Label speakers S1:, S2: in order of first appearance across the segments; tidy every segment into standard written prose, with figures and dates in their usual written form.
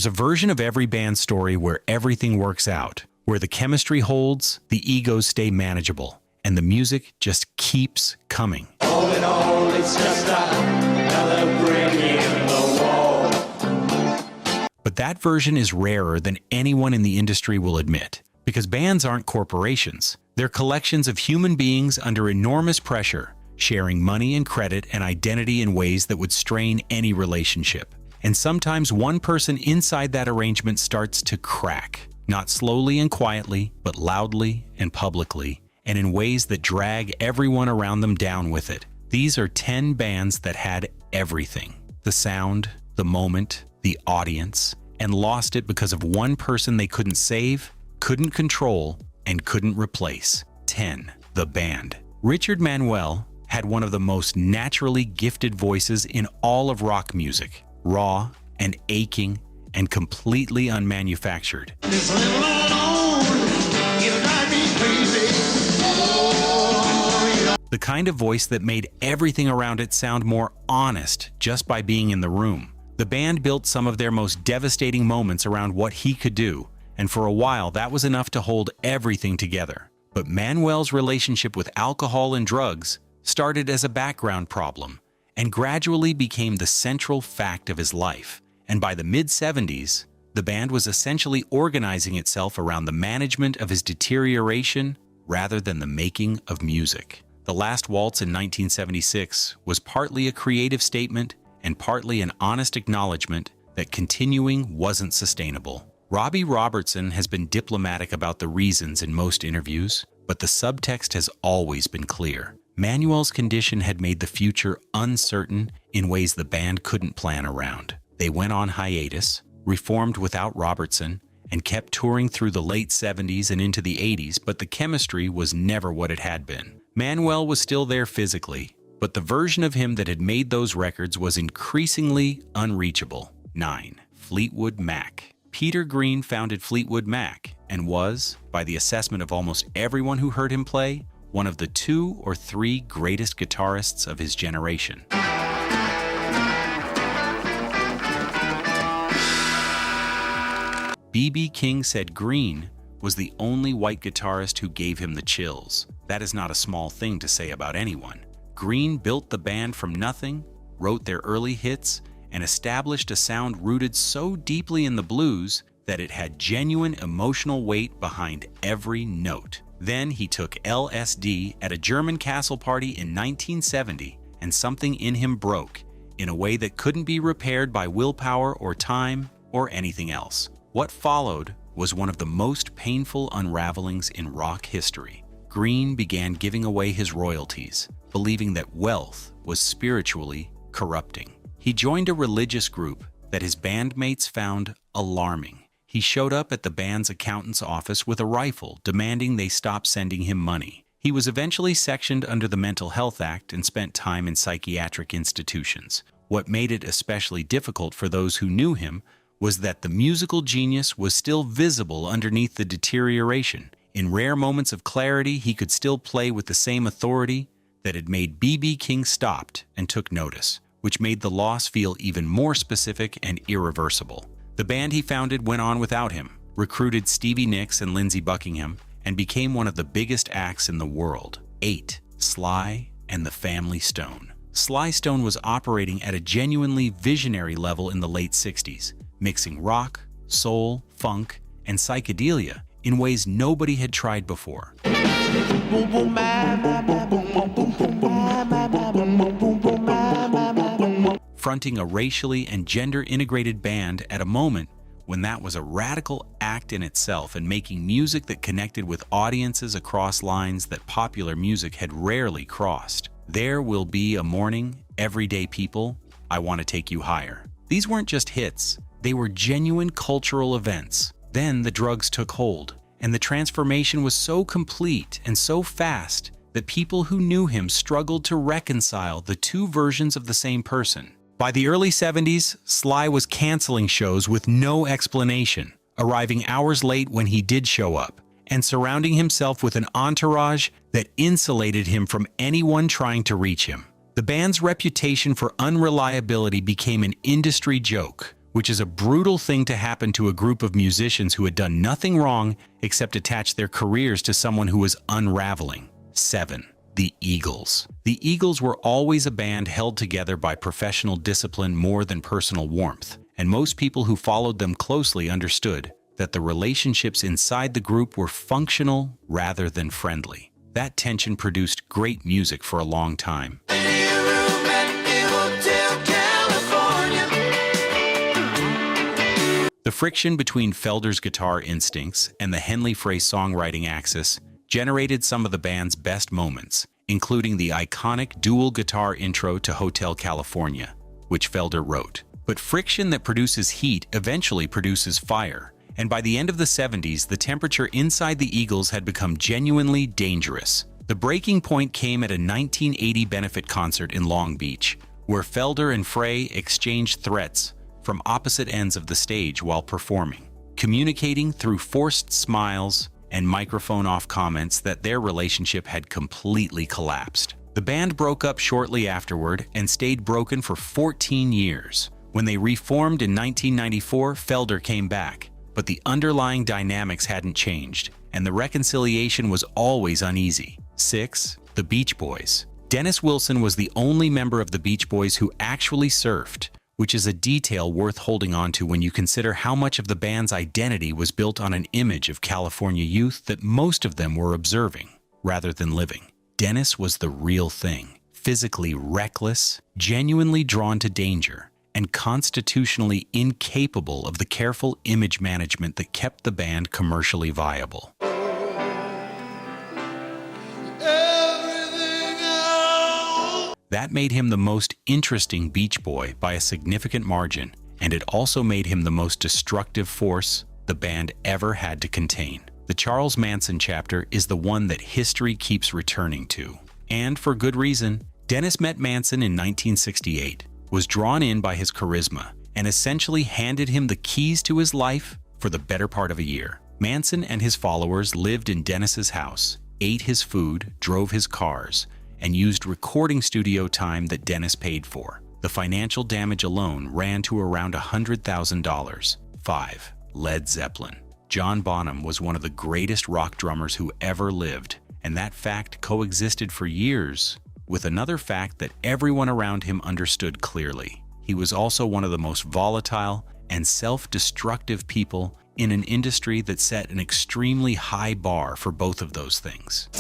S1: There's a version of every band story where everything works out, where the chemistry holds, the egos stay manageable, and the music just keeps coming.
S2: All in all, it's just another brick in the wall.
S1: But that version is rarer than anyone in the industry will admit, because bands aren't corporations. They're collections of human beings under enormous pressure, sharing money and credit and identity in ways that would strain any relationship. And sometimes one person inside that arrangement starts to crack, not slowly and quietly, but loudly and publicly, and in ways that drag everyone around them down with it. These are 10 bands that had everything: the sound, the moment, the audience, and lost it because of one person they couldn't save, couldn't control, and couldn't replace. 10. The band. Richard Manuel had one of the most naturally gifted voices in all of rock music. Raw and aching and completely unmanufactured. The kind of voice that made everything around it sound more honest just by being in the room. The band built some of their most devastating moments around what he could do, and for a while that was enough to hold everything together. But Manuel's relationship with alcohol and drugs started as a background problem and gradually became the central fact of his life. And by the mid-70s, the band was essentially organizing itself around the management of his deterioration rather than the making of music. The Last Waltz in 1976 was partly a creative statement and partly an honest acknowledgement that continuing wasn't sustainable. Robbie Robertson has been diplomatic about the reasons in most interviews, but the subtext has always been clear. Manuel's condition had made the future uncertain in ways the band couldn't plan around. They went on hiatus, reformed without Robertson, and kept touring through the late 70s and into the 80s, but the chemistry was never what it had been. Manuel was still there physically, but the version of him that had made those records was increasingly unreachable. 9. Fleetwood Mac. Peter Green founded Fleetwood Mac and was, by the assessment of almost everyone who heard him play, one of the 2 or 3 greatest guitarists of his generation. B.B. King said Green was the only white guitarist who gave him the chills. That is not a small thing to say about anyone. Green built the band from nothing, wrote their early hits, and established a sound rooted so deeply in the blues that it had genuine emotional weight behind every note. Then he took LSD at a German castle party in 1970, and something in him broke in a way that couldn't be repaired by willpower or time or anything else. What followed was one of the most painful unravelings in rock history. Green began giving away his royalties, believing that wealth was spiritually corrupting. He joined a religious group that his bandmates found alarming. He showed up at the band's accountant's office with a rifle, demanding they stop sending him money. He was eventually sectioned under the Mental Health Act and spent time in psychiatric institutions. What made it especially difficult for those who knew him was that the musical genius was still visible underneath the deterioration. In rare moments of clarity, he could still play with the same authority that had made B.B. King stopped and took notice, which made the loss feel even more specific and irreversible. The band he founded went on without him, recruited Stevie Nicks and Lindsey Buckingham, and became one of the biggest acts in the world. 8. Sly and the Family Stone. Sly Stone was operating at a genuinely visionary level in the late 60s, mixing rock, soul, funk, and psychedelia in ways nobody had tried before. Fronting a racially and gender-integrated band at a moment when that was a radical act in itself, and making music that connected with audiences across lines that popular music had rarely crossed. There Will Be a Morning, Everyday People, I Want to Take You Higher. These weren't just hits, they were genuine cultural events. Then the drugs took hold, and the transformation was so complete and so fast that people who knew him struggled to reconcile the 2 versions of the same person. By the early 70s, Sly was canceling shows with no explanation, arriving hours late when he did show up, and surrounding himself with an entourage that insulated him from anyone trying to reach him. The band's reputation for unreliability became an industry joke, which is a brutal thing to happen to a group of musicians who had done nothing wrong except attach their careers to someone who was unraveling. 7. The Eagles. The Eagles were always a band held together by professional discipline more than personal warmth, and most people who followed them closely understood that the relationships inside the group were functional rather than friendly. That tension produced great music for a long time. The friction between Felder's guitar instincts and the Henley-Frey songwriting axis generated some of the band's best moments, including the iconic dual guitar intro to Hotel California, which Felder wrote. But friction that produces heat eventually produces fire, and by the end of the 70s, the temperature inside the Eagles had become genuinely dangerous. The breaking point came at a 1980 benefit concert in Long Beach, where Felder and Frey exchanged threats from opposite ends of the stage while performing, communicating through forced smiles and microphone-off comments that their relationship had completely collapsed. The band broke up shortly afterward and stayed broken for 14 years. When they reformed in 1994, Felder came back, but the underlying dynamics hadn't changed, and the reconciliation was always uneasy. 6. The Beach Boys. Dennis Wilson was the only member of the Beach Boys who actually surfed, which is a detail worth holding on to when you consider how much of the band's identity was built on an image of California youth that most of them were observing, rather than living. Dennis was the real thing, physically reckless, genuinely drawn to danger, and constitutionally incapable of the careful image management that kept the band commercially viable. That made him the most interesting Beach Boy by a significant margin, and it also made him the most destructive force the band ever had to contain. The Charles Manson chapter is the one that history keeps returning to. And for good reason. Dennis met Manson in 1968, was drawn in by his charisma, and essentially handed him the keys to his life for the better part of a year. Manson and his followers lived in Dennis's house, ate his food, drove his cars, and used recording studio time that Dennis paid for. The financial damage alone ran to around $100,000. 5. Led Zeppelin. John Bonham was one of the greatest rock drummers who ever lived, and that fact coexisted for years with another fact that everyone around him understood clearly. He was also one of the most volatile and self-destructive people in an industry that set an extremely high bar for both of those things.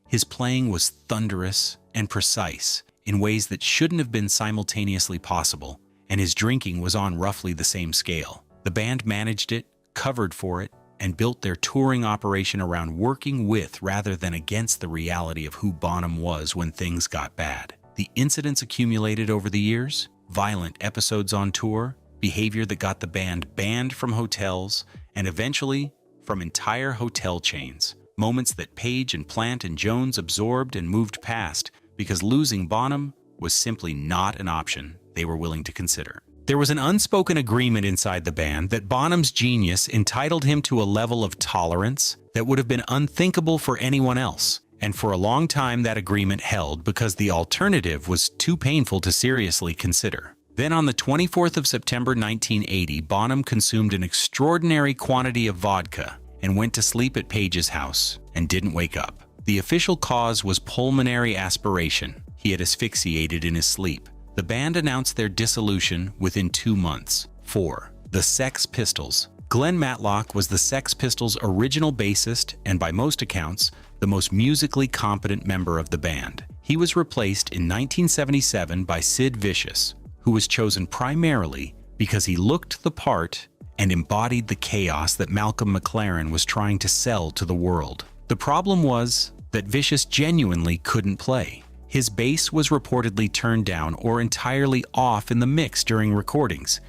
S1: His playing was thunderous and precise in ways that shouldn't have been simultaneously possible, and his drinking was on roughly the same scale. The band managed it, covered for it, and built their touring operation around working with rather than against the reality of who Bonham was when things got bad. The incidents accumulated over the years, violent episodes on tour, behavior that got the band banned from hotels, and eventually from entire hotel chains. Moments that Page and Plant and Jones absorbed and moved past because losing Bonham was simply not an option they were willing to consider. There was an unspoken agreement inside the band that Bonham's genius entitled him to a level of tolerance that would have been unthinkable for anyone else, and for a long time that agreement held because the alternative was too painful to seriously consider. Then on the 24th of September 1980, Bonham consumed an extraordinary quantity of vodka and went to sleep at Page's house and didn't wake up. The official cause was pulmonary aspiration. He had asphyxiated in his sleep. The band announced their dissolution within 2 months. 4. The Sex Pistols. Glenn Matlock was the Sex Pistols' original bassist and, by most accounts, the most musically competent member of the band. He was replaced in 1977 by Sid Vicious, who was chosen primarily because he looked the part and embodied the chaos that Malcolm McLaren was trying to sell to the world. The problem was that Vicious genuinely couldn't play. His bass was reportedly turned down or entirely off in the mix during recordings.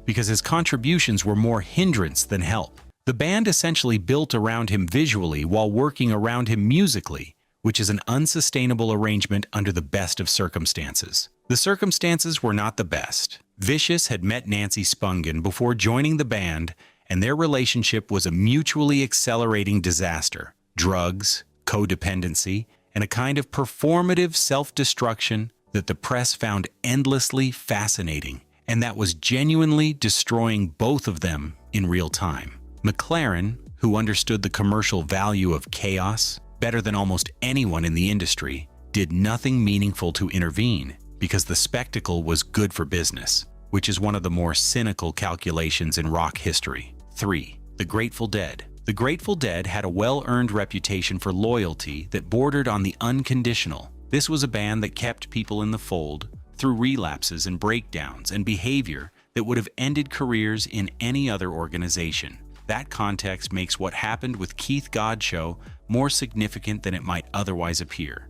S1: Because his contributions were more hindrance than help. The band essentially built around him visually while working around him musically, which is an unsustainable arrangement under the best of circumstances. The circumstances were not the best. Vicious had met Nancy Spungen before joining the band and their relationship was a mutually accelerating disaster. Drugs, codependency, and a kind of performative self-destruction that the press found endlessly fascinating, and that was genuinely destroying both of them in real time. McLaren, who understood the commercial value of chaos better than almost anyone in the industry, did nothing meaningful to intervene because the spectacle was good for business, which is one of the more cynical calculations in rock history. 3. The Grateful Dead. The Grateful Dead had a well-earned reputation for loyalty that bordered on the unconditional. This was a band that kept people in the fold through relapses and breakdowns and behavior that would have ended careers in any other organization. That context makes what happened with Keith Godchaux more significant than it might otherwise appear.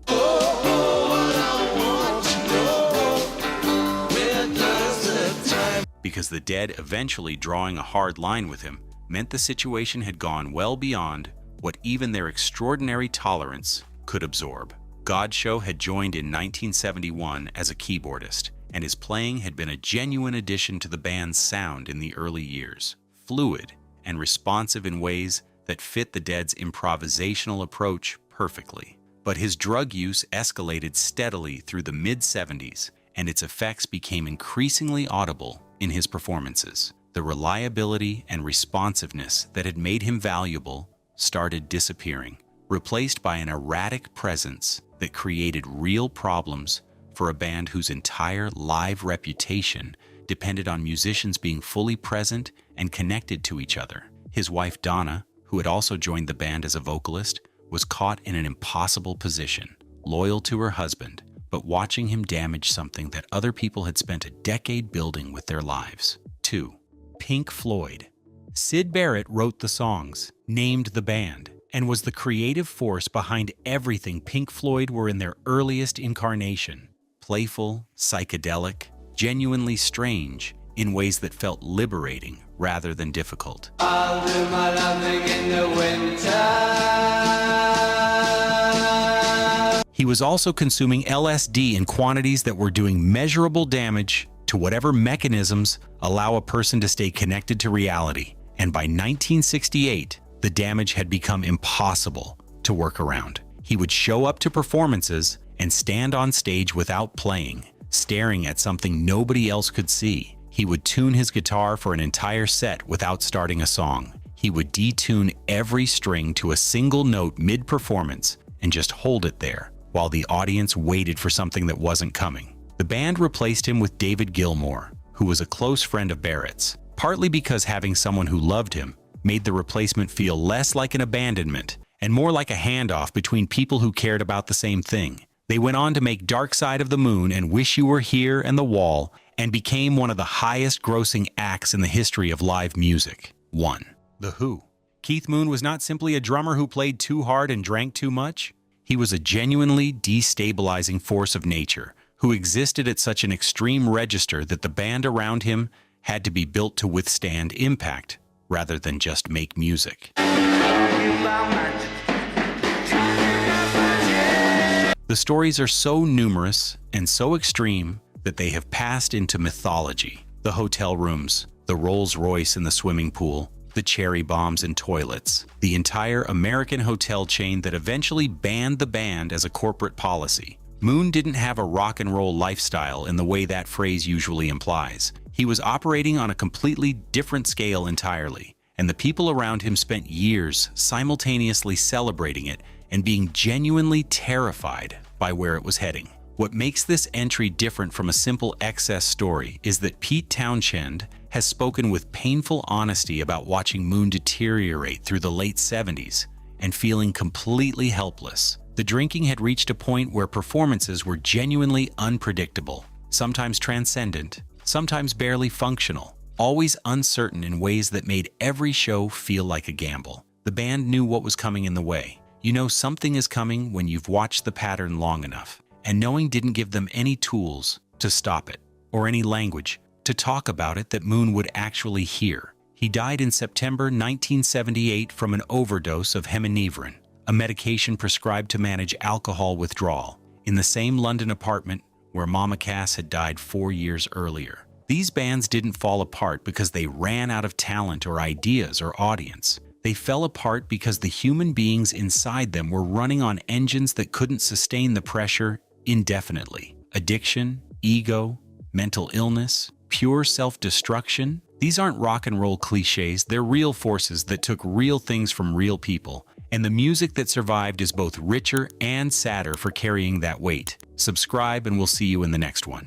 S1: Because the Dead eventually drawing a hard line with him meant the situation had gone well beyond what even their extraordinary tolerance could absorb. Godchaux had joined in 1971 as a keyboardist, and his playing had been a genuine addition to the band's sound in the early years. Fluid and responsive in ways that fit the Dead's improvisational approach perfectly. But his drug use escalated steadily through the mid-70s, and its effects became increasingly audible in his performances. The reliability and responsiveness that had made him valuable started disappearing, replaced by an erratic presence that created real problems for a band whose entire live reputation depended on musicians being fully present and connected to each other. His wife Donna, who had also joined the band as a vocalist, was caught in an impossible position, loyal to her husband, but watching him damage something that other people had spent a decade building with their lives. 2. Pink Floyd. Syd Barrett wrote the songs, named the band, and was the creative force behind everything Pink Floyd were in their earliest incarnation. Playful, psychedelic, genuinely strange, in ways that felt liberating rather than difficult.
S2: I'll do my loving in the winter.
S1: He was also consuming LSD in quantities that were doing measurable damage to whatever mechanisms allow a person to stay connected to reality. And by 1968, the damage had become impossible to work around. He would show up to performances and stand on stage without playing, staring at something nobody else could see. He would tune his guitar for an entire set without starting a song. He would detune every string to a single note mid-performance and just hold it there while the audience waited for something that wasn't coming. The band replaced him with David Gilmour, who was a close friend of Barrett's, partly because having someone who loved him made the replacement feel less like an abandonment and more like a handoff between people who cared about the same thing. They went on to make Dark Side of the Moon and Wish You Were Here and The Wall, and became one of the highest-grossing acts in the history of live music. 1. The Who. Keith Moon was not simply a drummer who played too hard and drank too much. He was a genuinely destabilizing force of nature who existed at such an extreme register that the band around him had to be built to withstand impact rather than just make music. The stories are so numerous and so extreme that they have passed into mythology. The hotel rooms, the Rolls-Royce in the swimming pool, the cherry bombs in toilets, the entire American hotel chain that eventually banned the band as a corporate policy. Moon didn't have a rock and roll lifestyle in the way that phrase usually implies. He was operating on a completely different scale entirely, and the people around him spent years simultaneously celebrating it and being genuinely terrified by where it was heading. What makes this entry different from a simple excess story is that Pete Townshend has spoken with painful honesty about watching Moon deteriorate through the late 70s and feeling completely helpless. The drinking had reached a point where performances were genuinely unpredictable, sometimes transcendent, sometimes barely functional, always uncertain in ways that made every show feel like a gamble. The band knew what was coming in the way. You know something is coming when you've watched the pattern long enough, and knowing didn't give them any tools to stop it, or any language to talk about it that Moon would actually hear. He died in September 1978 from an overdose of heminevrin, a medication prescribed to manage alcohol withdrawal, in the same London apartment where Mama Cass had died 4 years earlier. These bands didn't fall apart because they ran out of talent or ideas or audience. They fell apart because the human beings inside them were running on engines that couldn't sustain the pressure indefinitely. Addiction, ego, mental illness, pure self-destruction. These aren't rock and roll cliches, they're real forces that took real things from real people. And the music that survived is both richer and sadder for carrying that weight. Subscribe and we'll see you in the next one.